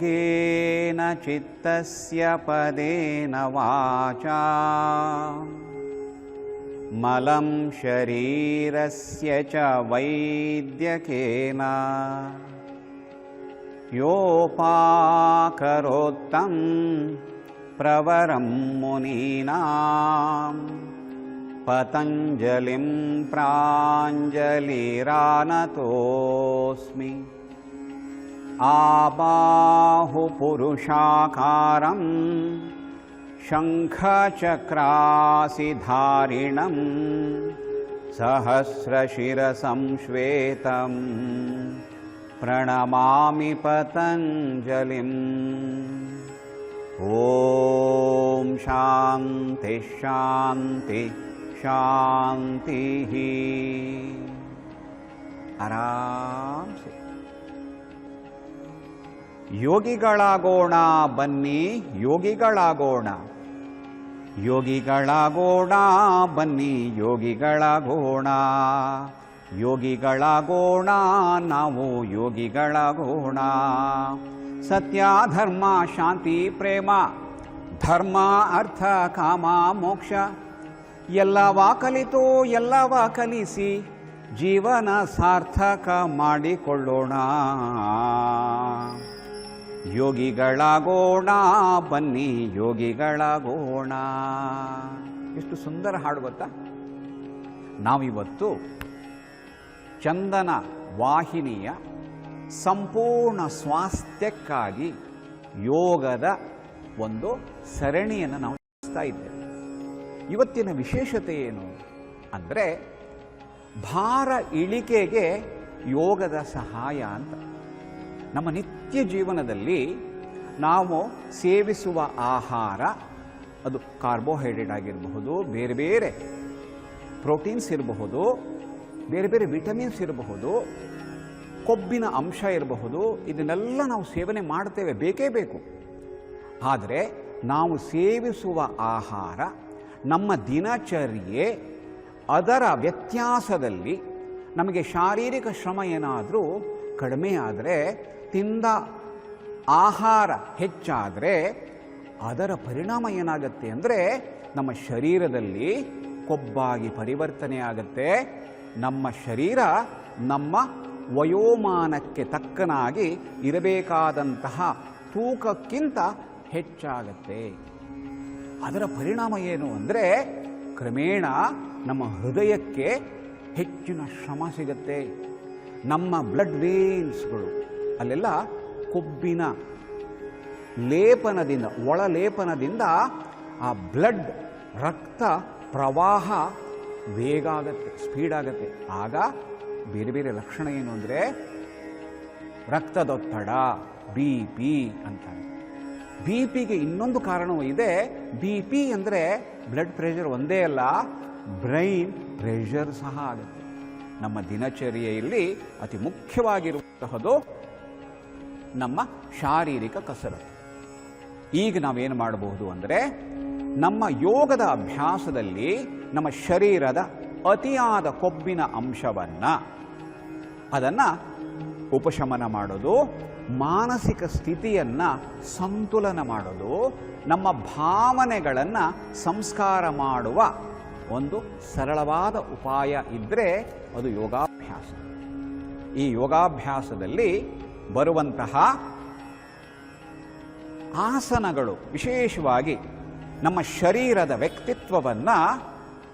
योगेन चित्तस्य पदेन वाचा मलं शरीरस्य च वैद्यकेन योपाकरोत्तं प्रवरं मुनीनां पतञ्जलिं प्राञ्जलिरानतोऽस्मि। आबाहुपुरुषाकारं शङ्खचक्रासिधारिणं सहस्रशिरसं श्वेतं प्रणमामि पतञ्जलिम्। ॐ शान्ति शान्ति शान्तिः। आराम से ಯೋಗಿಗಳಾಗೋಣ ಬನ್ನಿ, ಯೋಗಿಗಳಾಗೋಣ, ಯೋಗಿಗಳಾಗೋಣ ಬನ್ನಿ, ಯೋಗಿಗಳಾಗೋಣ, ಯೋಗಿಗಳಾಗೋಣ ನಾವು ಯೋಗಿಗಳಾಗೋಣ. ಸತ್ಯ ಧರ್ಮ ಶಾಂತಿ ಪ್ರೇಮ, ಧರ್ಮ ಅರ್ಥ ಕಾಮ ಮೋಕ್ಷ ಎಲ್ಲವ ಕಲಿತು ಎಲ್ಲವ ಕಲಿಸಿ ಜೀವನ ಸಾರ್ಥಕ ಮಾಡಿಕೊಳ್ಳೋಣ. ಯೋಗಿಗಳಾಗೋಣ ಬನ್ನಿ, ಯೋಗಿಗಳಾಗೋಣ. ಎಷ್ಟು ಸುಂದರ ಹಾಡು ಗೊತ್ತಾ? ನಾವಿವತ್ತು ಚಂದನ ವಾಹಿನಿಯ ಸಂಪೂರ್ಣ ಸ್ವಾಸ್ಥ್ಯಕ್ಕಾಗಿ ಯೋಗದ ಒಂದು ಸರಣಿಯನ್ನು ನಾವು ನಡೆಸ್ತಾ ಇದ್ದೇವೆ. ಇವತ್ತಿನ ವಿಶೇಷತೆ ಏನು ಅಂದರೆ ಭಾರ ಇಳಿಕೆಗೆ ಯೋಗದ ಸಹಾಯ ಅಂತ. ನಮ್ಮ ನಿತ್ಯ ಜೀವನದಲ್ಲಿ ನಾವು ಸೇವಿಸುವ ಆಹಾರ, ಅದು ಕಾರ್ಬೋಹೈಡ್ರೇಟ್ ಆಗಿರಬಹುದು, ಬೇರೆ ಬೇರೆ ಪ್ರೋಟೀನ್ಸ್ ಇರಬಹುದು, ಬೇರೆ ಬೇರೆ ವಿಟಮಿನ್ಸ್ ಇರಬಹುದು, ಕೊಬ್ಬಿನ ಅಂಶ ಇರಬಹುದು, ಇದನ್ನೆಲ್ಲ ನಾವು ಸೇವನೆ ಮಾಡ್ತೇವೆ, ಬೇಕೇ ಬೇಕು. ಆದರೆ ನಾವು ಸೇವಿಸುವ ಆಹಾರ, ನಮ್ಮ ದಿನಚರ್ಯೆ, ಅದರ ವ್ಯತ್ಯಾಸದಲ್ಲಿ ನಮಗೆ ಶಾರೀರಿಕ ಶ್ರಮ ಏನಾದರೂ ಕಡಿಮೆ ಆದರೆ, ತಿಂದ ಆಹಾರ ಹೆಚ್ಚಾದರೆ ಅದರ ಪರಿಣಾಮ ಏನಾಗುತ್ತೆ ಅಂದರೆ ನಮ್ಮ ಶರೀರದಲ್ಲಿ ಕೊಬ್ಬಾಗಿ ಪರಿವರ್ತನೆ ಆಗುತ್ತೆ. ನಮ್ಮ ಶರೀರ ನಮ್ಮ ವಯೋಮಾನಕ್ಕೆ ತಕ್ಕನಾಗಿ ಇರಬೇಕಾದಂತಹ ತೂಕಕ್ಕಿಂತ ಹೆಚ್ಚಾಗತ್ತೆ. ಅದರ ಪರಿಣಾಮ ಏನು ಅಂದರೆ ಕ್ರಮೇಣ ನಮ್ಮ ಹೃದಯಕ್ಕೆ ಹೆಚ್ಚಿನ ಶ್ರಮ ಸಿಗುತ್ತೆ. ನಮ್ಮ ಬ್ಲಡ್ ವೇನ್ಸ್ಗಳು ಅಲ್ಲೆಲ್ಲ ಕೊಬ್ಬಿನ ಲೇಪನದಿಂದ, ಒಳಲೇಪನದಿಂದ ಆ ಬ್ಲಡ್ ರಕ್ತ ಪ್ರವಾಹ ವೇಗ ಆಗುತ್ತೆ, ಸ್ಪೀಡ್ ಆಗುತ್ತೆ. ಆಗ ಬೇರೆ ಬೇರೆ ಲಕ್ಷಣ ಏನು ಅಂದರೆ ರಕ್ತದೊತ್ತಡ, ಬಿ ಪಿ ಅಂತಾರೆ. ಬಿ ಪಿಗೆ ಇನ್ನೊಂದು ಕಾರಣವೂ ಇದೆ. ಬಿ ಪಿ ಅಂದರೆ ಬ್ಲಡ್ ಪ್ರೆಷರ್ ಒಂದೇ ಅಲ್ಲ, ಬ್ರೈನ್ ಪ್ರೆಷರ್ ಸಹ ಆಗುತ್ತೆ. ನಮ್ಮ ದಿನಚರ್ಯೆಯಲ್ಲಿ ಅತಿ ಮುಖ್ಯವಾಗಿರುವಂತಹದ್ದು ನಮ್ಮ ಶಾರೀರಿಕ ಕಸರತ್ತು. ಈಗ ನಾವೇನು ಮಾಡಬಹುದು ಅಂದರೆ ನಮ್ಮ ಯೋಗದ ಅಭ್ಯಾಸದಲ್ಲಿ ನಮ್ಮ ಶರೀರದ ಅತಿಯಾದ ಕೊಬ್ಬಿನ ಅಂಶವನ್ನು ಅದನ್ನು ಉಪಶಮನ ಮಾಡೋದು, ಮಾನಸಿಕ ಸ್ಥಿತಿಯನ್ನು ಸಂತುಲನ ಮಾಡೋದು, ನಮ್ಮ ಭಾವನೆಗಳನ್ನು ಸಂಸ್ಕಾರ ಮಾಡುವ ಒಂದು ಸರಳವಾದ ಉಪಾಯ ಇದ್ದರೆ ಅದು ಯೋಗಾಭ್ಯಾಸ. ಈ ಯೋಗಾಭ್ಯಾಸದಲ್ಲಿ ಬರುವಂತಹ ಆಸನಗಳು ವಿಶೇಷವಾಗಿ ನಮ್ಮ ಶರೀರದ ವ್ಯಕ್ತಿತ್ವವನ್ನು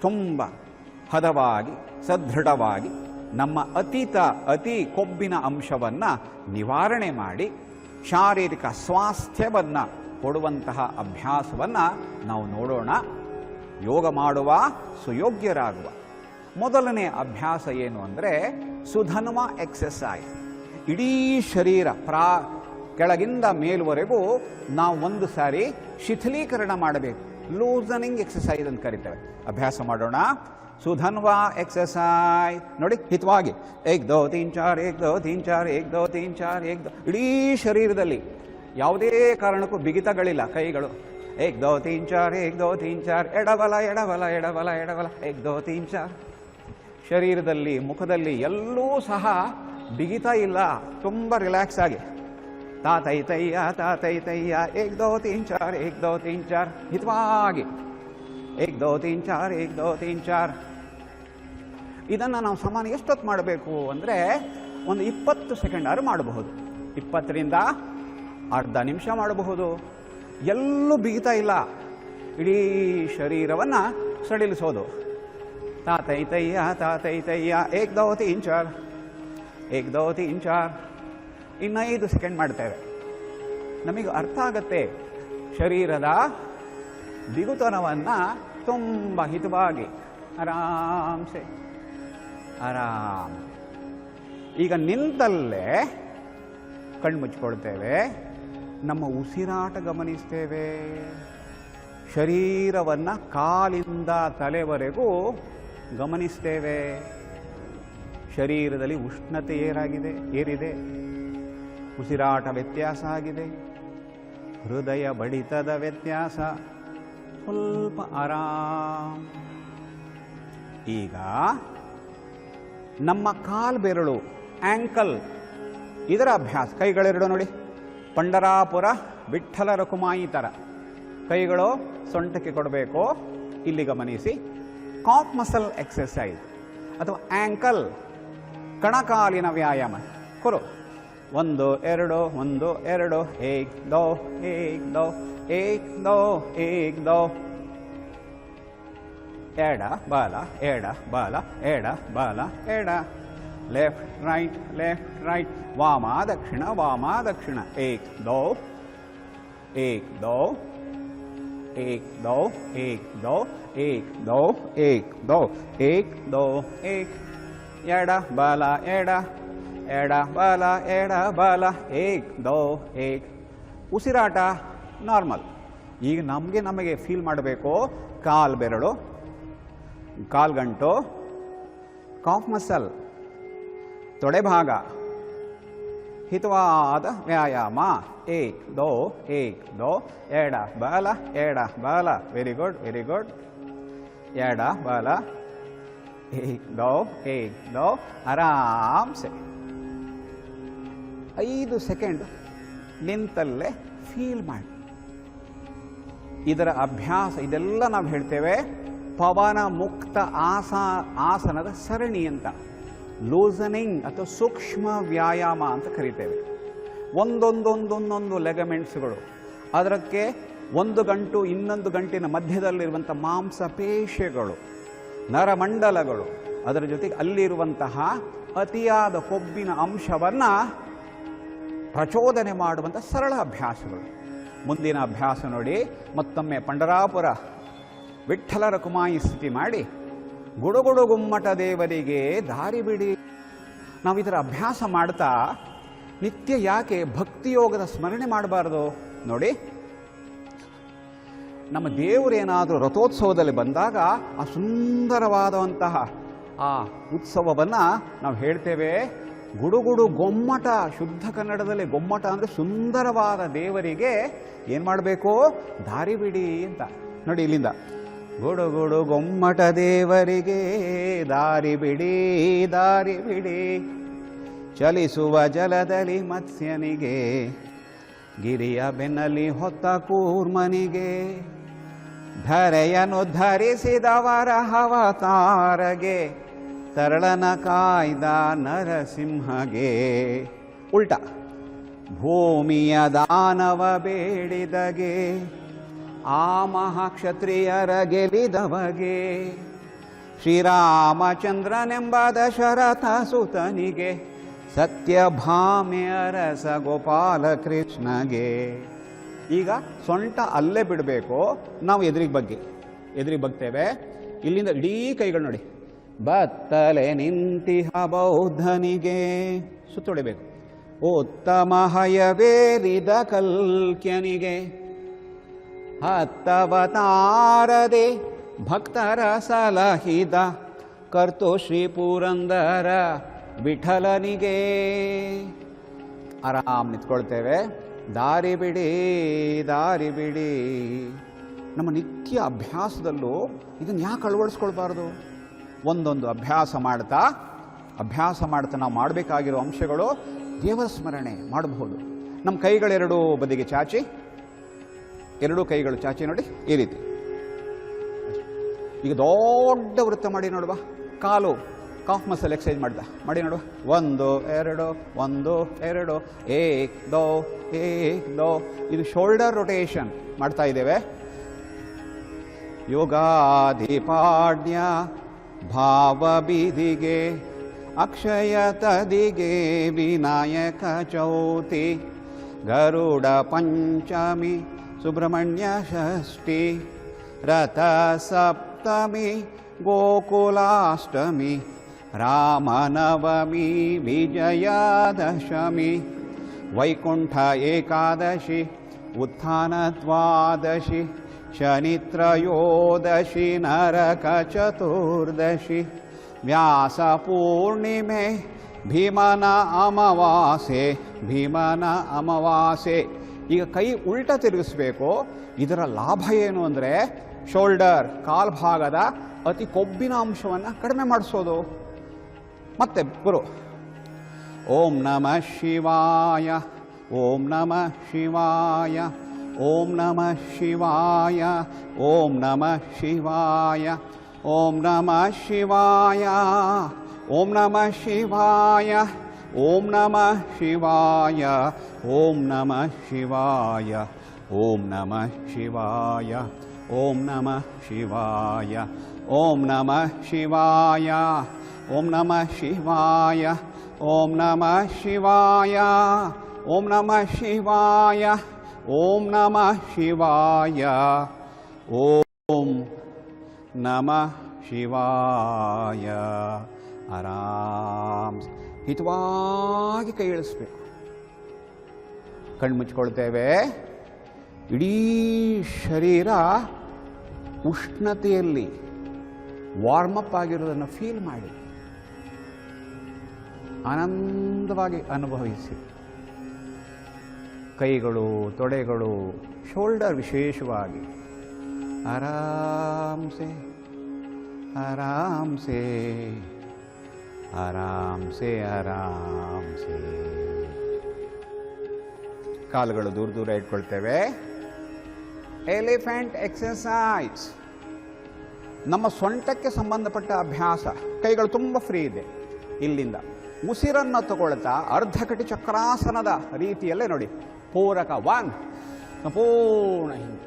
ತುಂಬ ಹದವಾಗಿ, ಸದೃಢವಾಗಿ, ನಮ್ಮ ಅತಿ ಕೊಬ್ಬಿನ ಅಂಶವನ್ನು ನಿವಾರಣೆ ಮಾಡಿ ಶಾರೀರಿಕ ಸ್ವಾಸ್ಥ್ಯವನ್ನು ಕೊಡುವಂತಹ ಅಭ್ಯಾಸವನ್ನು ನಾವು ನೋಡೋಣ. ಯೋಗ ಮಾಡುವ, ಸುಯೋಗ್ಯರಾಗುವ ಮೊದಲನೇ ಅಭ್ಯಾಸ ಏನು ಅಂದರೆ ಸುಧನ್ವ ಎಕ್ಸಸೈಸ್. ಇಡೀ ಶರೀರ ಕೆಳಗಿಂದ ಮೇಲ್ವರೆಗೂ ನಾವು ಒಂದು ಸಾರಿ ಶಿಥಿಲೀಕರಣ ಮಾಡಬೇಕು. ಲೂಸನಿಂಗ್ ಎಕ್ಸಸೈಸ್ ಅಂತ ಕರಿತೇವೆ. ಅಭ್ಯಾಸ ಮಾಡೋಣ. ಸುಧನ್ವ ಎಕ್ಸಸೈಸ್ ನೋಡಿ, ಹಿತವಾಗಿ 1 2 3 4 1 2 3 4 1 2 3 4 1 2. ಇಡೀ ಶರೀರದಲ್ಲಿ ಯಾವುದೇ ಕಾರಣಕ್ಕೂ ಬಿಗಿತಗಳಿಲ್ಲ. ಕೈಗಳು 1 2 3 4 1 2 3 4, ಎಡಬಲ ಎಡಬಲ ಎಡಬಲ ಎಡಬಲ 1 2 3 4. ಶರೀರದಲ್ಲಿ, ಮುಖದಲ್ಲಿ ಎಲ್ಲೂ ಸಹ ಬಿಗಿತ ಇಲ್ಲ, ತುಂಬ ರಿಲ್ಯಾಕ್ಸ್ ಆಗಿ ತಾತೈತಯ್ಯ ತಾತೈತಯ್ಯ 1 2 3 4 1 2 3 4 ಹಿತವಾಗಿ 1 2 3 4 1 2 3 4. ಇದನ್ನು ನಾವು ಸಾಮಾನ್ಯ ಎಷ್ಟೊತ್ತು ಮಾಡಬೇಕು ಅಂದರೆ ಒಂದು 20 ಸೆಕೆಂಡ್ ಆದ್ರೂ ಮಾಡಬಹುದು. 20 ರಿಂದ ಅರ್ಧ ನಿಮಿಷ ಮಾಡಬಹುದು. ಎಲ್ಲೂ ಬಿಗಿತಾ ಇಲ್ಲ, ಇಡೀ ಶರೀರವನ್ನು ಸಡಿಲಿಸೋದು. ತಾತೈತಯ್ಯ ತಾತೈತಯ್ಯ 1 2 3 4 1 2 3 4. ಇನ್ನು 5 ಸೆಕೆಂಡ್ ಮಾಡ್ತೇವೆ. ನಮಗೆ ಅರ್ಥ ಆಗತ್ತೆ ಶರೀರದ ಬಿಗುತನವನ್ನು ತುಂಬ ಹಿತವಾಗಿ ಆರಾಮ್ಸೆ ಆರಾಮ್. ಈಗ ನಿಂತಲ್ಲೇ ಕಣ್ಮುಚ್ಕೊಳ್ತೇವೆ, ನಮ್ಮ ಉಸಿರಾಟ ಗಮನಿಸ್ತೇವೆ. ಶರೀರವನ್ನು ಕಾಲಿಂದ ತಲೆವರೆಗೂ ಗಮನಿಸ್ತೇವೆ. ಶರೀರದಲ್ಲಿ ಉಷ್ಣತೆ ಏರಿದೆ, ಉಸಿರಾಟ ವ್ಯತ್ಯಾಸ ಆಗಿದೆ, ಹೃದಯ ಬಡಿತದ ವ್ಯತ್ಯಾಸ, ಸ್ವಲ್ಪ ಆರಾಮ್. ಈಗ ನಮ್ಮ ಕಾಲ್ಬೆರಳು ಆ್ಯಂಕಲ್ ಇದರ ಅಭ್ಯಾಸ. ಕೈಗಳೆರಡು ನೋಡಿ, ಪಂಡರಾಪುರ ವಿಠ್ಠಲ ರಕುಮಾಯಿ ಥರ ಕೈಗಳು ಸೊಂಟಕ್ಕೆ ಕೊಡಬೇಕು. ಇಲ್ಲಿ ಗಮನಿಸಿ, ಕಾಫ್ ಮಸಲ್ ಎಕ್ಸರ್ಸೈಸ್ ಅಥವಾ ಆ್ಯಂಕಲ್ ಕಣಕಾಲಿನ ವ್ಯಾಯಾಮ. ಕೊರು 1 2 1 2 1 2 1 2 1 2 1 2. ಎಡ ಬಾಲ ಎಡ ಬಾಲ ಎಡ ಬಾಲ ಎಡ, ಲೆಫ್ಟ್ ರೈಟ್, ವಾಮ ದಕ್ಷಿಣ 1 2 1 2 1 2 1 2 1 2 1 2 1 2 1. ಎಡ ಬಾಲ ಎಡ ಬಾಲ ಎಡ ಬಾಲ 1 2 1. ಉಸಿರಾಟ ನಾರ್ಮಲ್. ಈಗ ನಮಗೆ ಫೀಲ್ ಮಾಡಬೇಕು, ಕಾಲ್ ಬೆರಳು, ಕಾಲ್ಗಂಟು, ಕಾಫ್ ಮಸಲ್, ತೊಡೆ ಭಾಗ, ಹಿತವಾದ ವ್ಯಾಯಾಮ. 1 2 1 2. ಎಡ ಬಾಲ ವೆರಿ ಗುಡ್. ಎಡ ಬಾಲ 1 2 1 2. ಆರಾಮ್ಸೆ 5 ಸೆಕೆಂಡ್ ನಿಂತಲ್ಲೇ ಫೀಲ್ ಮಾಡಿ. ಇದರ ಅಭ್ಯಾಸ, ಇದೆಲ್ಲ ನಾವು ಹೇಳ್ತೇವೆ ಪವನ ಮುಕ್ತ ಆಸನದ ಸರಣಿ ಅಂತ, ಲೂಸನಿಂಗ್ ಅಥವಾ ಸೂಕ್ಷ್ಮ ವ್ಯಾಯಾಮ ಅಂತ ಕರಿತೇವೆ. ಒಂದೊಂದೊಂದೊಂದೊಂದು ಲೆಗಮೆಂಟ್ಸ್ಗಳು, ಅದಕ್ಕೆ ಒಂದು ಗಂಟು ಇನ್ನೊಂದು ಗಂಟಿನ ಮಧ್ಯದಲ್ಲಿರುವಂಥ ಮಾಂಸಪೇಶಿಗಳು, ನರಮಂಡಲಗಳು, ಅದರ ಜೊತೆಗೆ ಅಲ್ಲಿರುವಂತಹ ಅತಿಯಾದ ಕೊಬ್ಬಿನ ಅಂಶವನ್ನು ಪ್ರಚೋದನೆ ಮಾಡುವಂಥ ಸರಳ ಅಭ್ಯಾಸಗಳು. ಮುಂದಿನ ಅಭ್ಯಾಸ ನೋಡಿ, ಮತ್ತೊಮ್ಮೆ ಪಂಡರಾಪುರ ವಿಠ್ಠಲ ರಕುಮಾಯಿ ಸ್ಥಿತಿ ಮಾಡಿ, ಗುಡುಗುಡು ಗುಮ್ಮಟ ದೇವರಿಗೆ ದಾರಿ ಬಿಡಿ. ನಾವು ಇದರ ಅಭ್ಯಾಸ ಮಾಡ್ತಾ ನಿತ್ಯ ಯಾಕೆ ಭಕ್ತಿಯೋಗದ ಸ್ಮರಣೆ ಮಾಡಬಾರ್ದು? ನೋಡಿ, ನಮ್ಮ ದೇವರೇನಾದರೂ ರಥೋತ್ಸವದಲ್ಲಿ ಬಂದಾಗ ಆ ಸುಂದರವಾದಂತಹ ಆ ಉತ್ಸವವನ್ನು ನಾವು ಹೇಳ್ತೇವೆ ಗುಡುಗುಡು ಗೊಮ್ಮಟ. ಶುದ್ಧ ಕನ್ನಡದಲ್ಲಿ ಗೊಮ್ಮಟ ಅಂದರೆ ಸುಂದರವಾದ ದೇವರಿಗೆ ಏನು ಮಾಡಬೇಕು? ದಾರಿ ಬಿಡಿ ಅಂತ. ನೋಡಿ ಇಲ್ಲಿಂದ, ಗುಡುಗುಡು ಗೊಮ್ಮಟ ದೇವರಿಗೆ ದಾರಿ ಬಿಡಿ, ಚಲಿಸುವ ಜಲದಲ್ಲಿ ಮತ್ಸ್ಯನಿಗೆ, ಗಿರಿಯ ಬೆನ್ನಲ್ಲಿ ಹೊತ್ತ ಕೂರ್ಮನಿಗೆ, ಧರೆಯನ್ನು ಧರಿಸಿದವರ ಅವತಾರಗೆ, ತರಳನ ಕಾಯ್ದ ನರಸಿಂಹಗೆ. ಉಲ್ಟ, ಭೂಮಿಯ ದಾನವ ಬೇಡಿದಗೆ, ಆ ಮಹಾಕ್ಷತ್ರಿಯರ ಗೆಲಿದವಗೆ, ಶ್ರೀರಾಮಚಂದ್ರನೆಂಬ ದಶರಥ ಸುತನಿಗೆ, ಸತ್ಯಭಾಮೆ ಅರಸ ಗೋಪಾಲ ಕೃಷ್ಣಗೆ. ಈಗ ಸೊಂಟ ಅಲ್ಲೇ ಬಿಡಬೇಕು. ನಾವು ಎದುರಿಗೆ ಬಗ್ತೇವೆ. ಇಲ್ಲಿಂದ ಇಡೀ ಕೈಗಳು ನೋಡಿ, ಬತ್ತಲೆ ನಿಂತಿಹ ಬೌದ್ಧನಿಗೆ ಸುತ್ತೊಡಿಬೇಕು. ಉತ್ತಮ ಹಯವೇರಿದ ಕಲ್ಕ್ಯನಿಗೆ, ಹತ್ತವತಾರದೆ ಭಕ್ತರ ಸಲಹಿದ ಕರ್ತು ಶ್ರೀ ಪುರಂದರ ವಿಠಲನಿಗೆ. ಆರಾಮ್ ನಿಂತ್ಕೊಳ್ತೇವೆ. ದಾರಿ ಬಿಡಿ. ನಮ್ಮ ನಿತ್ಯ ಅಭ್ಯಾಸದಲ್ಲೂ ಇದನ್ನು ಯಾಕೆ ಅಳವಡಿಸ್ಕೊಳ್ಬಾರ್ದು? ಒಂದೊಂದು ಅಭ್ಯಾಸ ಮಾಡ್ತಾ ನಾವು ಮಾಡಬೇಕಾಗಿರೋ ಅಂಶಗಳು, ದೇವರ ಸ್ಮರಣೆ ಮಾಡಬಹುದು. ನಮ್ಮ ಕೈಗಳೆರಡೂ ಬದಿಗೆ ಚಾಚಿ, ಎರಡೂ ಕೈಗಳು ಚಾಚಿ ನೋಡಿ, ಈ ರೀತಿ. ಈಗ ದೊಡ್ಡ ವೃತ್ತ ಮಾಡಿ ನೋಡುವ. ಕಾಲು ಕಾಫ್ ಮಸಲ್ ಎಕ್ಸರ್ಸೈಸ್ ಮಾಡಿ ನೋಡುವ. 1 2 1 2 ಏಕ್ ದೋ ಏಕ್ ದೋ. ಇದು ಶೋಲ್ಡರ್ ರೊಟೇಷನ್ ಮಾಡ್ತಾ ಇದ್ದೇವೆ. ಯೋಗಾಧಿಪಾಡ್ಯ ಭಾವ ಬೀದಿಗೆ ಅಕ್ಷಯ ತದಿಗೆ ವಿನಾಯಕ ಚೌತಿ ಗರುಡ ಪಂಚಮಿ ಸುಬ್ರಹ್ಮಣ್ಯ ಷಷ್ಠಿ ರಥ ಸಪ್ತಮಿ ಗೋಕುಲಾಷ್ಟಮಿ ರಾಮನವಮಿ ವಿಜಯದಶಮಿ ವೈಕುಂಠ ಏಕಾದಶಿ ಉತ್ಥಾನ ದ್ವಾದಶಿ ಶನಿತ್ರಯೋದಶಿ ನರಕ ಚತುರ್ದಶಿ ವ್ಯಾಸ ಪೂರ್ಣಿಮೆ ಭೀಮನ ಅಮಾವಾಸ್ಯೆ ಭೀಮನ ಅಮಾವಾಸ್ಯೆ. ಈಗ ಕೈ ಉಲ್ಟ ತಿರುಗಿಸ್ಬೇಕು. ಇದರ ಲಾಭ ಏನು ಅಂದರೆ ಶೋಲ್ಡರ್ ಕಾಲ್ಭಾಗದ ಅತಿ ಕೊಬ್ಬಿನ ಅಂಶವನ್ನು ಕಡಿಮೆ ಮಾಡಿಸೋದು. ಮತ್ತೆ ಗುರು ಓಂ ನಮಃ ಶಿವಾಯ ಓಂ ನಮಃ ಶಿವಾಯ ಓಂ ನಮಃ ಶಿವಾಯ ಓಂ ನಮಃ ಶಿವಾಯ ಓಂ ನಮಃ ಶಿವಾಯ ಓಂ ನಮಃ ಶಿವಾಯ ಓಂ ನಮಃ ಶಿವಾಯ ಓಂ ನಮಃ ಶಿವಾಯ ಓಂ ನಮಃ ಶಿವಾಯ ಓಂ ನಮಃ ಶಿವಾಯ ಓಂ ನಮಃ ಶಿವಾಯ ಓಂ ನಮಃ ಶಿವಾಯ ಓಂ ನಮಃ ಶಿವಾಯ ಓಂ ನಮಃ ಶಿವಾಯ ಓಂ ನಮಃ ಶಿವಾಯ ಓಂ ನಮಃ ಶಿವಾಯ. ಆರಾಮ್ ಹಿತವಾಗಿ ಕೈ ಇಳಿಸ್ಬೇಕು. ಕಣ್ಣು ಮುಚ್ಕೊಳ್ತೇವೆ. ಇಡೀ ಶರೀರ ಉಷ್ಣತೆಯಲ್ಲಿ ವಾರ್ಮಪ್ ಆಗಿರೋದನ್ನು ಫೀಲ್ ಮಾಡಿ ಆನಂದವಾಗಿ ಅನುಭವಿಸಿ. ಕೈಗಳು, ತೊಡೆಗಳು, ಶೋಲ್ಡರ್ ವಿಶೇಷವಾಗಿ ಆರಾಮ್ಸೆ ಆರಾಮ್ಸೆ ಆರಾಮ್ಸೆ ಆರಾಮ್ಸೆ. ಕಾಲುಗಳು ದೂರ ದೂರ ಇಟ್ಕೊಳ್ತೇವೆ. ಎಲಿಫೆಂಟ್ ಎಕ್ಸರ್ಸೈಸ್ ನಮ್ಮ ಸೊಂಟಕ್ಕೆ ಸಂಬಂಧಪಟ್ಟ ಅಭ್ಯಾಸ. ಕೈಗಳು ತುಂಬ ಫ್ರೀ ಇದೆ. ಇಲ್ಲಿಂದ ಉಸಿರನ್ನು ತಗೊಳ್ತಾ ಅರ್ಧಕಟಿ ಚಕ್ರಾಸನದ ರೀತಿಯಲ್ಲೇ ನೋಡಿ. ಪೂರಕ 1 ಪೂರ್ಣ ಹಿಂದೆ,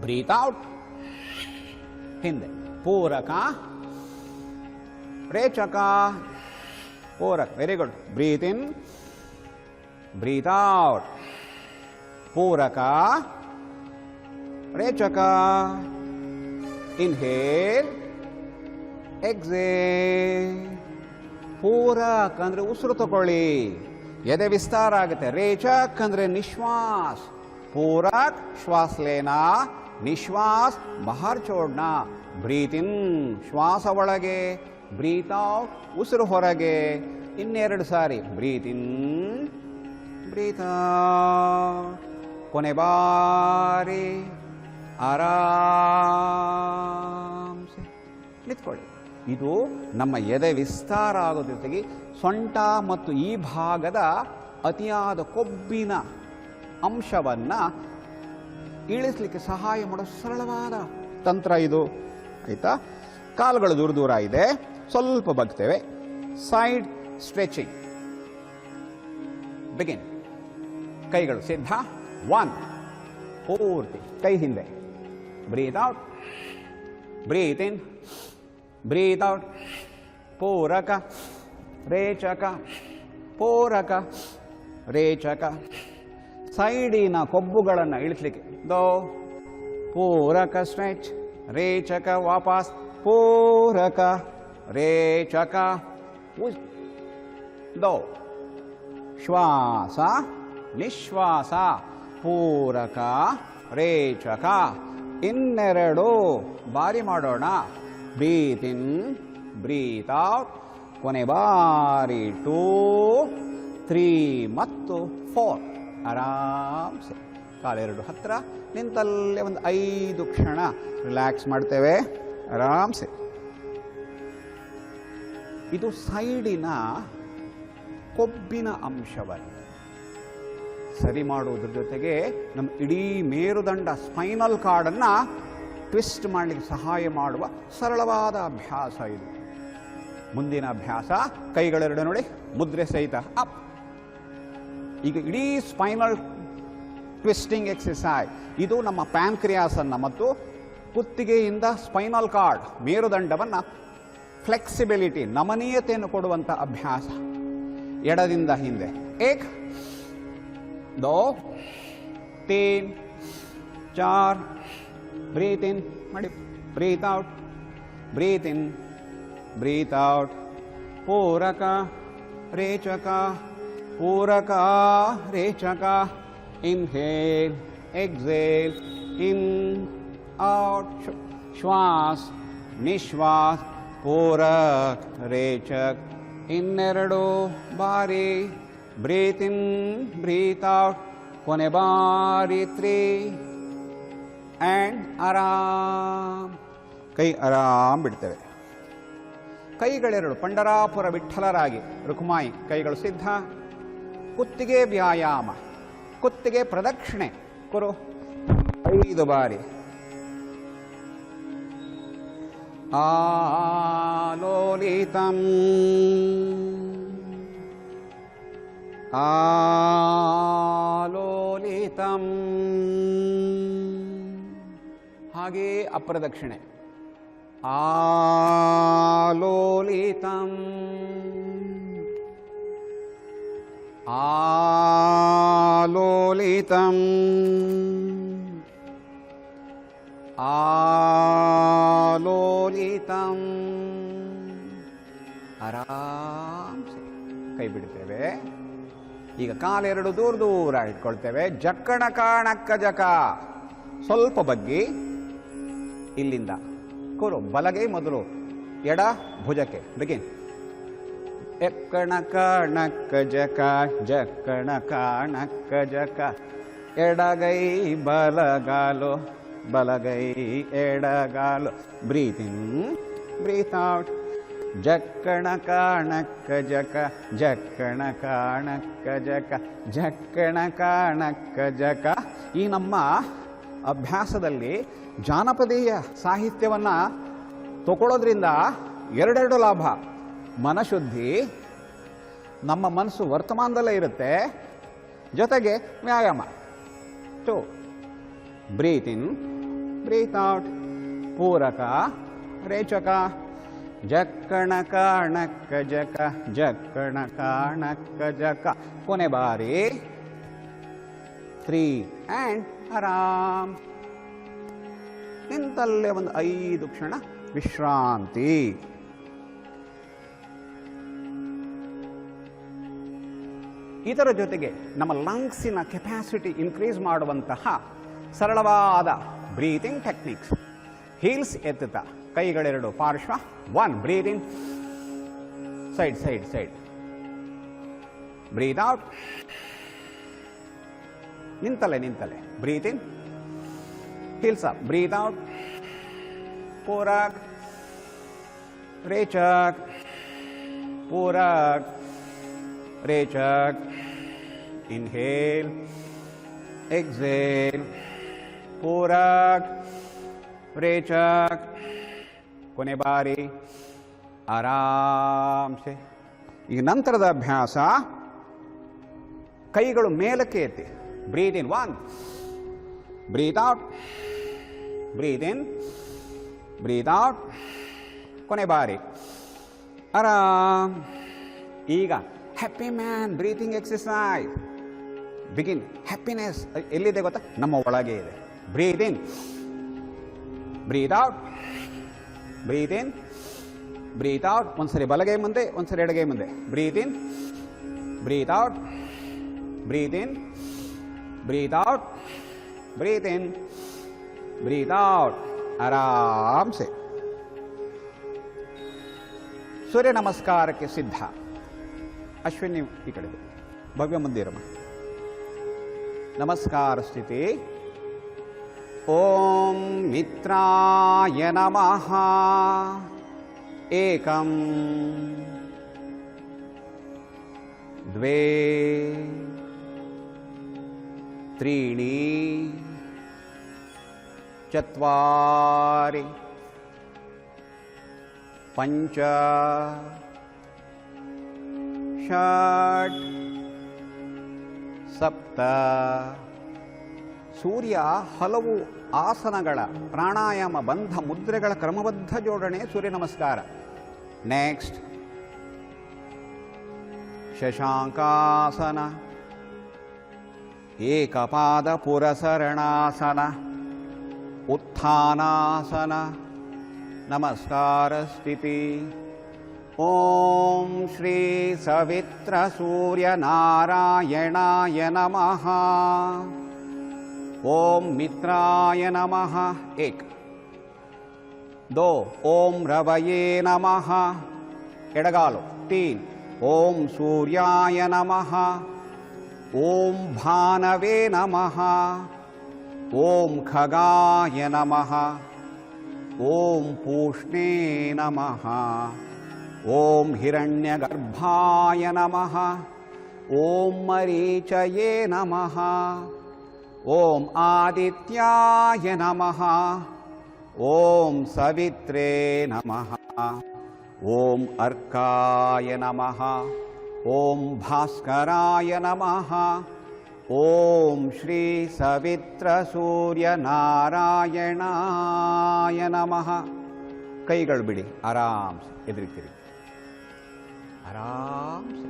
ಬ್ರೀತ್ ಔಟ್ ಹಿಂದೆ, ಪೂರಕ ರೇಚಕ ಪೂರಕ. Very good. Breathe in, breath out, ಪೂರಕ ರೇಚಕ. Inhale, exhale. ಪೂರಕ ಅಂದರೆ ಉಸಿರು ತಗೊಳ್ಳಿ, ಎದೆ ವಿಸ್ತಾರ ಆಗುತ್ತೆ. ರೇಚಕ್ ಅಂದರೆ ನಿಶ್ವಾಸ. ಪೂರಕ್ ಶ್ವಾಸ ಲೇನಾ, ನಿಶ್ವಾಸ ಬಾಹರ್ ಚೋಡ್ನಾ. ಬ್ರೀತ್ ಇನ್ ಶ್ವಾಸ ಒಳಗೆ, ಬ್ರೀತ್ ಔಟ್ ಉಸಿರು ಹೊರಗೆ. ಇನ್ನೆರಡು ಸಾರಿ ಬ್ರೀತ್ ಇನ್, ಬ್ರೀತ್ ಔಟ್. ಕೊನೆ ಬಾರಿ ಆರಾಮ್ಸೆ ನಿಂತ್ಕೊಳ್ಳಿ. ಇದು ನಮ್ಮ ಎದೆ ವಿಸ್ತಾರ ಆಗೋದ್ರ ಜೊತೆಗೆ ಸೊಂಟ ಮತ್ತು ಈ ಭಾಗದ ಅತಿಯಾದ ಕೊಬ್ಬಿನ ಅಂಶವನ್ನು ಇಳಿಸಲಿಕ್ಕೆ ಸಹಾಯ ಮಾಡೋ ಸರಳವಾದ ತಂತ್ರ ಇದು. ಆಯಿತಾ? ಕಾಲುಗಳು ದೂರ ದೂರ ಇದೆ. ಸ್ವಲ್ಪ ಬಗ್ತೇವೆ. Side stretching. ಬಿಗಿನ್. ಕೈಗಳು ಸಿದ್ಧ. 1 ಪೂರ್ತಿ ಕೈ ಹಿಂದೆ. Breathe out, breath in, breath out. ಪೂರಕ ರೇಚಕ, ಪೂರಕ ರೇಚಕ. ಸೈಡಿನ ಕೊಬ್ಬುಗಳನ್ನು ಇಳಿಸ್ಲಿಕ್ಕೆ ದೋ. ಪೂರಕ ಸ್ಟ್ರೆಚ್, ರೇಚಕ ವಾಪಸ್, ಪೂರಕ ರೇಚಕ ದೋ. ಶ್ವಾಸ ನಿಶ್ವಾಸ, ಪೂರಕ ರೇಚಕ. ಇನ್ನೆರಡು ಬಾರಿ ಮಾಡೋಣ. Breathe in, breath out. ಕೊನೆ ಬಾರಿ 2, 3 ಮತ್ತು 4. ಆರಾಮ್ಸೆ ಕಾಲೆರಡು ಹತ್ತಿರ ನಿಂತಲ್ಲೇ ಒಂದು 5 ಕ್ಷಣ ರಿಲ್ಯಾಕ್ಸ್ ಮಾಡ್ತೇವೆ. ಆರಾಮ್ಸೆ. ಇದು ಸೈಡಿನ ಕೊಬ್ಬಿನ ಅಂಶವನ್ನು ಸರಿ ಮಾಡುವುದ್ರ ಜೊತೆಗೆ ನಮ್ಮ ಇಡೀ ಮೇರುದಂಡ ಸ್ಪೈನಲ್ ಕಾರ್ಡನ್ನು ಟ್ವಿಸ್ಟ್ ಮಾಡಲಿಕ್ಕೆ ಸಹಾಯ ಮಾಡುವ ಸರಳವಾದ ಅಭ್ಯಾಸ ಇದು. ಮುಂದಿನ ಅಭ್ಯಾಸ, ಕೈಗಳೆರಡು ನೋಡಿ, ಮುದ್ರೆ ಸಹಿತ ಅಪ್. ಈಗ ಇಡೀ ಸ್ಪೈನಲ್ ಟ್ವಿಸ್ಟಿಂಗ್ ಎಕ್ಸಸೈಸ್ ಇದು ನಮ್ಮ ಪ್ಯಾನ್ಕ್ರಿಯಾಸನ್ನು ಮತ್ತು ಕುತ್ತಿಗೆಯಿಂದ ಸ್ಪೈನಲ್ ಕಾರ್ಡ್ ಮೇರುದಂಡವನ್ನು ಫ್ಲೆಕ್ಸಿಬಿಲಿಟಿ, ನಮನೀಯತೆಯನ್ನು ಕೊಡುವಂಥ ಅಭ್ಯಾಸ. ಎಡದಿಂದ ಹಿಂದೆ, ಏಕ್, ದೋ, ತೀನ್, ಚಾರ್, ಬ್ರೀತ್ ಇನ್ ಮಾಡಿ, breathe out, breath in, breath out, ಪೂರಕ ರೇಚಕ, ಪೂರಕ ರೇಚಕ, ಇನ್ಹೇಲ್, ಎಕ್ಸೇಲ್, ಇನ್, ಔಟ್, ಶ್ವಾಸ್, ನಿಶ್ವಾಸ್, ಪೂರಕ್ ರೇಚಕ್, ಇನ್ನೆರಡು ಬಾರಿ, ಬ್ರೀತ್ ಇನ್, ಬ್ರೀತ್ ಔಟ್, ಕೊನೆ ಬಾರಿ 3 ಆ್ಯಂಡ್ ಆರಾಮ್. ಕೈ ಆರಾಮ್ ಬಿಡ್ತೇವೆ. ಕೈಗಳೆರಡು ಪಂಡರಾಪುರ ವಿಠ್ಠಲರಾಗಿ ರುಕ್ಮಾಯಿ, ಕೈಗಳು ಸಿದ್ಧ. ಕುತ್ತಿಗೆ ವ್ಯಾಯಾಮ, ಕುತ್ತಿಗೆ ಪ್ರದಕ್ಷಿಣೆ ಕುರು 5 ಬಾರಿ. ಆಲೋಲಿತಂ ಆಲೋಲಿತಂ, ಹಾಗೇ ಅಪ್ರದಕ್ಷಿಣೆ, ಆಲೋಲಿತಂ ಆಲೋಲಿತಂ ಆಲೋಲಿತಂ. ಆರಾಮ್ಸೆ ಕೈ ಬಿಡ್ತೇವೆ. ಈಗ ಕಾಲೆರಡು ದೂರ ದೂರ ಇಟ್ಕೊಳ್ತೇವೆ. ಜಕ್ಕಣ ಕಾಣಕ್ಕ ಜಕ, ಸ್ವಲ್ಪ ಬಗ್ಗಿ ಇಲ್ಲಿಂದ ಕುರು, ಬಲಗೈ ಮೊದಲು, ಎಡ ಭುಜಕ್ಕೆ ಬಿಗಿನ್. ಎಕ್ಕಣ ಕಾಣಕ್ಕ ಜಕ, ಜಕ್ಕಣ ಕಾಣಕ್ಕ ಜಕ, ಎಡಗೈ ಬಲಗಾಲು, ಬಲಗೈ ಎಡಗಾಲು, ಬ್ರೀತ್ ಇನ್, ಬ್ರೀತ್ ಔಟ್, ಜಕ್ಕಣ ಕಾಣಕ್ಕ ಜಕ, ಜಕ್ಕಣ ಕಾಣಕ್ಕ ಜಕ, ಜಕ್ಕಣ ಕಾಣಕ್ಕ ಜಕ. ಈ ನಮ್ಮ ಅಭ್ಯಾಸದಲ್ಲಿ ಜಾನಪದೀಯ ಸಾಹಿತ್ಯವನ್ನು ತಗೊಳ್ಳೋದ್ರಿಂದ ಎರಡೆರಡು ಲಾಭ. ಮನಶುದ್ಧಿ, ನಮ್ಮ ಮನಸ್ಸು ವರ್ತಮಾನದಲ್ಲೇ ಇರುತ್ತೆ, ಜೊತೆಗೆ ವ್ಯಾಯಾಮ. 2 ಬ್ರೀತ್ ಇನ್, ಬ್ರೀತ್ ಔಟ್, ಪೂರಕ ರೇಚಕ, ಜಕ್ಕಣ ಕಾಣಕ್ಕ ಜಕ, ಜಕ್ಕಣ ಕಾಣಕ್ಕ ಜಕ, ಕೊನೆ ಬಾರಿ 3 ಆ್ಯಂಡ್ ಆರಾಮ್. ನಿಂತಲ್ಲೇ ಒಂದು 5 ಕ್ಷಣ ವಿಶ್ರಾಂತಿ. ಇದರ ಜೊತೆಗೆ ನಮ್ಮ ಲಂಗ್ಸಿನ ಕೆಪಾಸಿಟಿ ಇನ್ಕ್ರೀಸ್ ಮಾಡುವಂತಹ ಸರಳವಾದ ಬ್ರೀತಿಂಗ್ ಟೆಕ್ನಿಕ್ಸ್. ಹೀಲ್ಸ್ ಎತ್ತುತ್ತಾ, ಕೈಗಳೆರಡು ಪಾರ್ಶ್ವ. 1 breath in, side side side, breath out, ನಿಂತಲೆ ನಿಂತಲೆ, breath in, heels up, breath out, ಪೂರಕ್ ರೇಚಕ್, ಪೂರಕ್ ರೇಚಕ್, ಇನ್ಹೇಲ್, ಎಕ್ಸೇಲ್, ಪೂರಕ್ ರೇಚಕ್, ಕೊನೆ ಬಾರಿ ಆರಾಮ್ಸೆ. ಈಗ ನಂತರದ ಅಭ್ಯಾಸ, ಕೈಗಳು ಮೇಲಕ್ಕೆ ಎತ್ತಿ, breath in 1, breath out, breath in, breath out, ಕೊನೆ ಬಾರಿ ಆರಾಮ್. ಈಗ happy man breathing exercise. Begin. Happiness ಎಲ್ಲಿದೆ ಗೊತ್ತಾ? ನಮ್ಮ ಒಳಗೆ ಇದೆ. Breath in, breath out, breath in, breath out. ಒಂದ್ಸರಿ ಬಲಗೈ ಮುಂದೆ, ಒಂದ್ಸರಿ ಎಡಗೈ ಮುಂದೆ. Breathe in, breath out, breath in, breath out, breath in, breath out. ಆರಾಮ್ಸೆ. ಸೂರ್ಯ ನಮಸ್ಕಾರಕ್ಕೆ ಸಿದ್ಧ. ಅಶ್ವಿನಿ ಈ ಕಡೆ, ಭವ್ಯ ಮುಂದಿರಮ್ಮ. ನಮಸ್ಕಾರ ಸ್ಥಿತಿ. ಓಂ ಮಿತ್ರಾಯ ನಮಃ. ಏಕಂ ದ್ವೇ त्रीणि चत्वारि पञ्च षट् सप्त ಸೂರ್ಯ ಹಲವು ಆಸನಗಳ ಪ್ರಾಣಾಯಾಮ ಬಂಧ ಮುದ್ರೆಗಳ ಕ್ರಮಬದ್ಧ ಜೋಡಣೆ ಸೂರ್ಯ ನಮಸ್ಕಾರ. ನೆಕ್ಸ್ಟ್ ಶಶಾಂಕಾಸನ, ಏಕಪಾದ ಪುರಸರಣಾಸನ, ಉತ್ಥಾನಾಸನ, ನಮಸ್ಕಾರ ಸ್ಥಿತಿ. ಓಂ ಶ್ರೀ ಸವಿತ್ರ ಸೂರ್ಯ ನಾರಾಯಣಾಯ ನಮಃ. ಓಂ ಮಿತ್ರಾಯ ನಮಃ. ಏಕ್ ದೋ ಓಂ ರವಯೇ ನಮಃ. ಎಡಗಾಲು ತೀನ್ ಓಂ ಸೂರ್ಯಾಯ ನಮಃ. ಓಂ ಭಾನವೇ ನಮಃ. ಓಂ ಖಗಾಯ ನಮಃ. ಓಂ ಪೂಷ್ಣೇ ನಮಃ. ಓಂ ಹಿರಣ್ಯಗರ್ಭಾಯ ನಮಃ. ಓಂ ಮರೀಚಯೇ ನಮಃ. ಓಂ ಆದಿತ್ಯಾಯ ನಮಃ. ಓಂ ಸವಿತ್ರೇ ನಮಃ. ಓಂ ಅರ್ಕಾಯ ನಮಃ. ಓಂ ಭಾಸ್ಕರಾಯ ನಮಃ. ಓಂ ಶ್ರೀ ಸವಿತ್ರ ಸೂರ್ಯ ನಾರಾಯಣಾಯ ನಮಃ. ಕೈಗಳು ಬಿಡಿ, ಆರಾಮ್ಸೆ ಎದುರಿತೀರಿ, ಆರಾಮ್ಸೆ.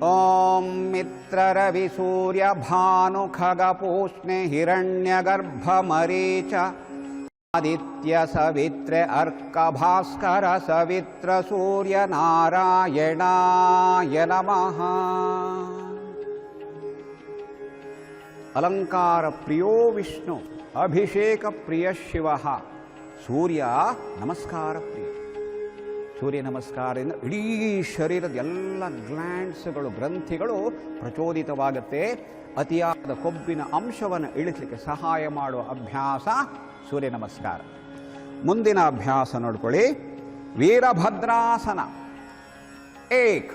ಓಂ ಮಿತ್ರ ರವಿ ಸೂರ್ಯ ಭಾನು ಖಗ ಪೂಷ್ಣೆ ಹಿರಣ್ಯಗರ್ಭ ಮರೀಚ ಆದಿತ್ಯ ಸವಿತ್ರೆ ಅರ್ಕ ಭಾಸ್ಕರ ಸವಿತ್ರ ಸೂರ್ಯ ನಾರಾಯಣಾಯ ನಮಃ. ಅಲಂಕಾರ ಪ್ರಿಯೋ ವಿಷ್ಣು, ಅಭಿಷೇಕ ಪ್ರಿಯ ಶಿವ. ಸೂರ್ಯ ನಮಸ್ಕಾರ ಪ್ರಿಯ. ಸೂರ್ಯ ನಮಸ್ಕಾರದಿಂದ ಇಡೀ ಶರೀರದ ಎಲ್ಲ ಗ್ಲ್ಯಾಂಡ್ಸ್ಗಳು, ಗ್ರಂಥಿಗಳು ಪ್ರಚೋದಿತವಾಗುತ್ತೆ. ಅತಿಯಾದ ಕೊಬ್ಬಿನ ಅಂಶವನ್ನು ಇಳಿಸಲಿಕ್ಕೆ ಸಹಾಯ ಮಾಡುವ ಅಭ್ಯಾಸ ಸೂರ್ಯ ನಮಸ್ಕಾರ. ಮುಂದಿನ ಅಭ್ಯಾಸ ನೋಡ್ಕೊಳ್ಳಿ, ವೀರಭದ್ರಾಸನ. ಏಕ್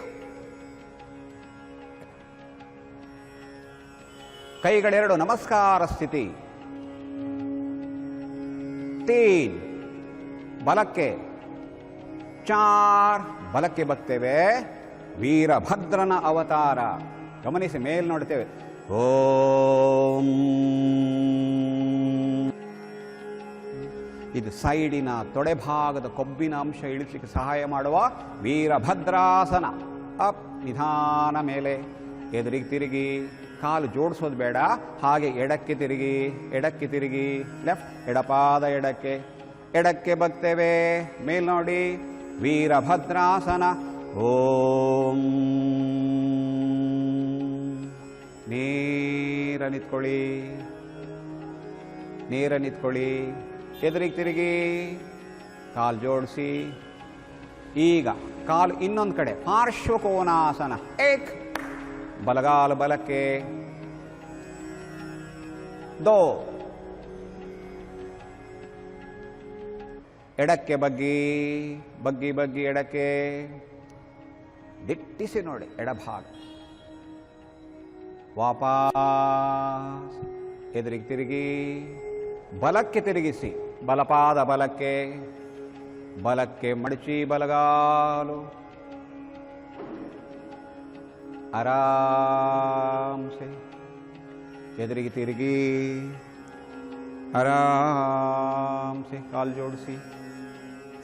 ಕೈಗಳೆರಡು ನಮಸ್ಕಾರ ಸ್ಥಿತಿ. ತೀನ್ ಬಲಕ್ಕೆ, ಚಾರ್ ಬಲಕ್ಕೆ ಬರ್ತೇವೆ. ವೀರಭದ್ರನ ಅವತಾರ ಗಮನಿಸಿ, ಮೇಲ್ ನೋಡ್ತೇವೆ. ಓಂ ಇದು ಸೈಡಿನ ತೊಡೆಭಾಗದ ಕೊಬ್ಬಿನ ಅಂಶ ಇಳಿಸಲಿಕ್ಕೆ ಸಹಾಯ ಮಾಡುವ ವೀರಭದ್ರಾಸನ. ಅಪ್ ನಿಧಾನ ಮೇಲೆ, ಎದುರಿಗೆ ತಿರುಗಿ, ಕಾಲು ಜೋಡಿಸೋದು ಬೇಡ, ಹಾಗೆ ಎಡಕ್ಕೆ ತಿರುಗಿ, ಎಡಕ್ಕೆ ತಿರುಗಿ, ಲೆಫ್ಟ್, ಎಡಪಾದ ಎಡಕ್ಕೆ, ಎಡಕ್ಕೆ ಬಗ್ತೇವೆ. ಮೇಲ್ ನೋಡಿ, ವೀರಭದ್ರಾಸನ. ಓಂ ನೇರ ನಿಂತ್ಕೊಳ್ಳಿ, ನೇರ ನಿಂತ್ಕೊಳ್ಳಿ, ಎದುರಿಗೆ ತಿರುಗಿ, ಕಾಲು ಜೋಡಿಸಿ. ಈಗ ಕಾಲು ಇನ್ನೊಂದು ಕಡೆ, ಪಾರ್ಶ್ವಕೋನಾಸನ. ಏಕ್ ಬಲಗಾಲು ಬಲಕ್ಕೆ, ದೋ ಎಡಕ್ಕೆ ಬಗ್ಗಿ, ಬಗ್ಗಿ ಬಗ್ಗಿ ಎಡಕ್ಕೆ, ದಿಟ್ಟಿಸಿ ನೋಡಿ ಎಡಭಾಗ. ವಾಪಸ್ ಎದುರಿಗೆ ತಿರುಗಿ, ಬಲಕ್ಕೆ ತಿರುಗಿಸಿ, ಬಲಪಾದ ಬಲಕ್ಕೆ, ಬಲಕ್ಕೆ ಮಡಚಿ ಬಲಗಾಲು. ಆರಾಮ್ಸೆ ಎದುರಿಗೆ ತಿರುಗಿ, ಆರಾಮ್ಸೆ ಕಾಲು ಜೋಡಿಸಿ,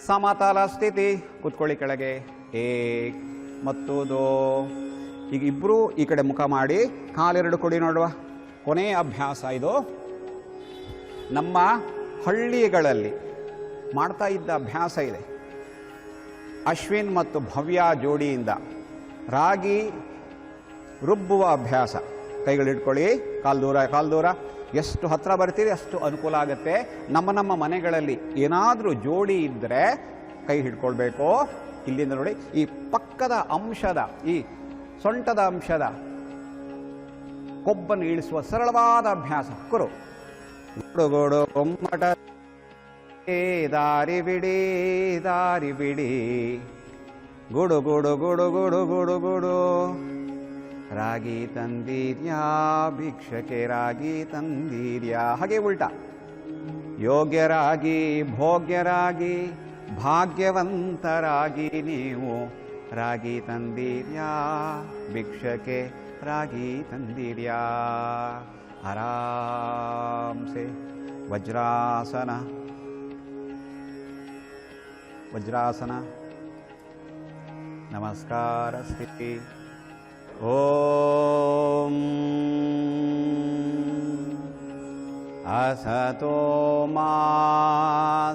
ಸಮತಲ ಸ್ಥಿತಿ. ಕೂತ್ಕೊಳ್ಳಿ ಕೆಳಗೆ. ಏಕ್ ಮತ್ತು ದೋ. ಈಗ ಇಬ್ಬರು ಈ ಕಡೆ ಮುಖ ಮಾಡಿ, ಕಾಲೆರಡು ಕೊಡಿ ನೋಡುವ. ಕೊನೆಯ ಅಭ್ಯಾಸ ಇದು. ನಮ್ಮ ಹಳ್ಳಿಗಳಲ್ಲಿ ಮಾಡ್ತಾ ಇದ್ದ ಅಭ್ಯಾಸ ಇದೆ. ಅಶ್ವಿನ್ ಮತ್ತು ಭವ್ಯ ಜೋಡಿಯಿಂದ ರಾಗಿ ರುಬ್ಬುವ ಅಭ್ಯಾಸ. ಕೈಗಳಿಟ್ಕೊಳ್ಳಿ, ಕಾಲು ದೂರ, ಕಾಲು ದೂರ. ಎಷ್ಟು ಹತ್ತಿರ ಬರ್ತೀರಿ ಅಷ್ಟು ಅನುಕೂಲ ಆಗುತ್ತೆ. ನಮ್ಮ ನಮ್ಮ ಮನೆಗಳಲ್ಲಿ ಏನಾದರೂ ಜೋಡಿ ಇದ್ದರೆ ಕೈ ಹಿಡ್ಕೊಳ್ಬೇಕು. ಇಲ್ಲಿಂದ ನೋಡಿ, ಈ ಪಕ್ಕದ ಅಂಶದ, ಈ ಸೊಂಟದ ಅಂಶದ ಕೊಬ್ಬನ್ನು ಇಳಿಸುವ ಸರಳವಾದ ಅಭ್ಯಾಸ. ಕುರು ಗುಡುಗುಡು ಕೊಮ್ಮಟ ದಾರಿ ಬಿಡಿ, ದಾರಿ ಬಿಡಿ, ಗುಡು ಗುಡು ಗುಡು ಗುಡು ಗುಡು ಗುಡು. ರಾಗಿ ತಂದೀರ್ಯಾ ಭಿಕ್ಷಕೆ ರಾಗಿ ತಂದೀರ್ಯಾ. ಹಾಗೆ ಉಲ್ಟಾ, ಯೋಗ್ಯರಾಗಿ ಭೋಗ್ಯರಾಗಿ ಭಾಗ್ಯವಂತರಾಗಿ ನೀವು ರಾಗಿ ತಂದೀರ್ಯಾ ಭಿಕ್ಷಕೆ ರಾಗಿ ತಂದೀರ್ಯಾ. ಆರಾಮ್ ಸೆ ವಜ್ರಾಸನ, ವಜ್ರಾಸನ, ನಮಸ್ಕಾರ ಸ್ಥಿತಿ. ಓಂ ಅಸತೋ ಮಾ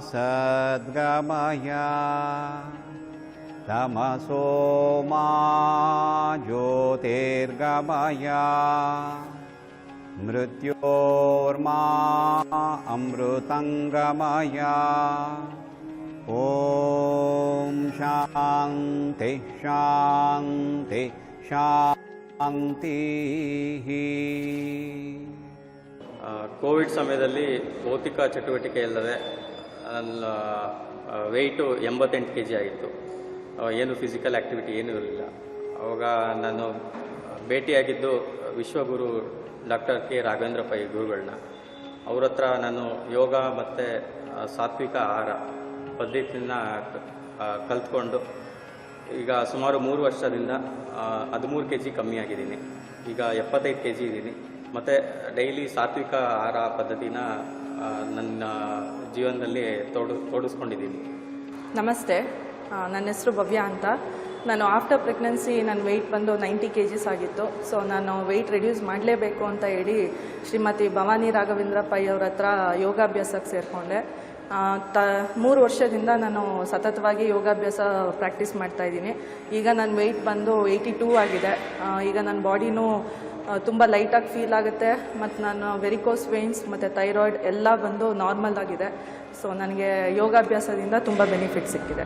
ಸದ್ಗಮಯ ತಮಸೋ ಮಾ ಜ್ಯೋತಿರ್ಗಮಯ ಮೃತ್ಯೋರ್ಮಾ ಅಮೃತಂಗಮಯ. ಓಂ ಶಾಂತಿ ಶಾಂತಿ ಶಾಂತಿ. ಕೋವಿಡ್ ಸಮಯದಲ್ಲಿ ಭೌತಿಕ ಚಟುವಟಿಕೆ ಇಲ್ಲದೆ ನನ್ನ ವೆಯ್ಟು 88 kg ಆಗಿತ್ತು. ಏನು ಫಿಸಿಕಲ್ ಆ್ಯಕ್ಟಿವಿಟಿ ಏನೂ ಇರಲಿಲ್ಲ. ಆವಾಗ ನಾನು ಭೇಟಿಯಾಗಿದ್ದು ವಿಶ್ವಗುರು ಡಾಕ್ಟರ್ ಕೆ ರಾಘವೇಂದ್ರ ಪೈ ಗುರುಗಳನ್ನ. ಅವ್ರ ಹತ್ರ ನಾನು ಯೋಗ ಮತ್ತು ಸಾತ್ವಿಕ ಆಹಾರ ಪದ್ಧತಿಯನ್ನು ಕಲ್ತ್ಕೊಂಡು ಈಗ ಸುಮಾರು 3 ವರ್ಷದಿಂದ 13 kg ಕಮ್ಮಿ ಆಗಿದ್ದೀನಿ. ಈಗ 75 kg ಇದ್ದೀನಿ. ಮತ್ತು ಡೈಲಿ ಸಾತ್ವಿಕ ಆಹಾರ ಪದ್ಧತಿನ ನನ್ನ ಜೀವನದಲ್ಲಿ ತೋಡಿಸ್ಕೊಂಡಿದ್ದೀನಿ. ನಮಸ್ತೆ, ನನ್ನ ಹೆಸರು ಭವ್ಯ ಅಂತ. ನಾನು ಆಫ್ಟರ್ ಪ್ರೆಗ್ನೆನ್ಸಿ ನನ್ನ ವೆಯ್ಟ್ ಬಂದು 90 kgs ಆಗಿತ್ತು. ಸೊ ನಾನು ವೆಯ್ಟ್ ರಿಡ್ಯೂಸ್ ಮಾಡಲೇಬೇಕು ಅಂತ ಹೇಳಿ ಶ್ರೀಮತಿ ಭವಾನಿ ರಾಘವೇಂದ್ರ ಪೈ ಅವ್ರ ಹತ್ರ ಯೋಗಾಭ್ಯಾಸಕ್ಕೆ ಸೇರಿಕೊಂಡೆ. 3 ವರ್ಷದಿಂದ ನಾನು ಸತತವಾಗಿ ಯೋಗಾಭ್ಯಾಸ ಪ್ರಾಕ್ಟೀಸ್ ಮಾಡ್ತಾಯಿದ್ದೀನಿ. ಈಗ ನನ್ನ ವೆಯ್ಟ್ ಬಂದು 82 ಆಗಿದೆ. ಈಗ ನನ್ನ ಬಾಡಿನೂ ತುಂಬ ಲೈಟಾಗಿ ಫೀಲ್ ಆಗುತ್ತೆ ಮತ್ತು ನಾನು ವೆರಿಕೋಸ್ ವೇನ್ಸ್ ಮತ್ತು ಥೈರಾಯ್ಡ್ ಎಲ್ಲ ಬಂದು ನಾರ್ಮಲ್ ಆಗಿದೆ. ಸೊ ನನಗೆ ಯೋಗಾಭ್ಯಾಸದಿಂದ ತುಂಬ ಬೆನಿಫಿಟ್ ಸಿಕ್ಕಿದೆ.